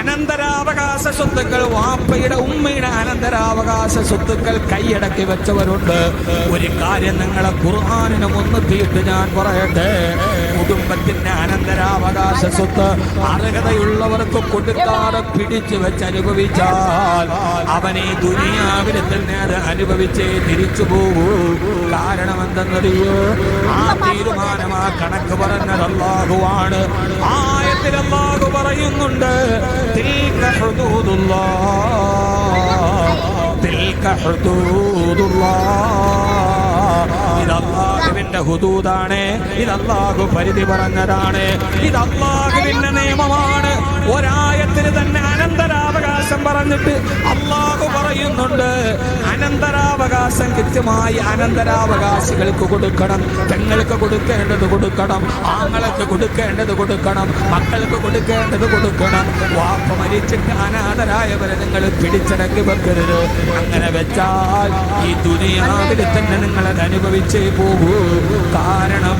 അനന്തരാവകാശ സ്വത്തുക്കൾ, വാപ്പയുടെ ഉമ്മയുടെ അനന്തരാവകാശ സ്വത്തുക്കൾ കൈയടക്കി വെച്ചവരുണ്ട്. ഒരു കാര്യം നിങ്ങളെ ഖുർആനിനെ മുൻനിർത്തിയിട്ട് ഞാൻ പറയട്ടെ, കുടുംബത്തിന്റെ അനന്തരാവകാശ സ്വത്ത് അർഹതയുള്ളവർക്ക് കൊടുക്കാതെ പിടിച്ചു വെച്ച് അനുഭവിച്ചാൽ അവനെ ദുനിയാവിൽ തന്നെ അത് അനുഭവിച്ചേ തിരിച്ചു പോകൂ. കാരണം എന്തെന്നറിയോ? ആ തീരുമാനം, ആ കണക്ക് പറഞ്ഞത് അല്ലാഹുവാണ്. ആയത്തിൽ അല്ലാഹു പറയുന്നുണ്ട്, തിൽക ഹുദൂദുല്ലാഹ്, തിൽക ഹുദൂദുല്ലാഹ്. ഇത് അല്ലാഹുവിന്റെ ഹുദൂദാണ്, ഇത് അല്ലാഹു പരിധി പറഞ്ഞതാണ്, ഇത് അല്ലാഹുവിന്റെ നിയമമാണ്. ഒരായത്തിന് തന്നെ അനന്തരാവകാശം പറഞ്ഞിട്ട് അല്ലാഹു പറയുന്നുണ്ട്, അനന്തരാവകാശം കൃത്യമായി അനന്തരാവകാശികൾക്ക് കൊടുക്കണം. പെങ്ങൾക്ക് കൊടുക്കേണ്ടത് കൊടുക്കണം, ആങ്ങൾക്ക് കൊടുക്കേണ്ടത് കൊടുക്കണം, മക്കൾക്ക് കൊടുക്കേണ്ടത് കൊടുക്കണം. വാപ്പ മരിച്ചിട്ട് അനാഥരായവരെ നിങ്ങൾ പിടിച്ചടക്കി വെക്കരുത്. അങ്ങനെ വെച്ചാൽ ഈ ദുനിയാവിൽ തന്നെ നിങ്ങളത് അനുഭവിച്ചേ പോകൂ. കാരണം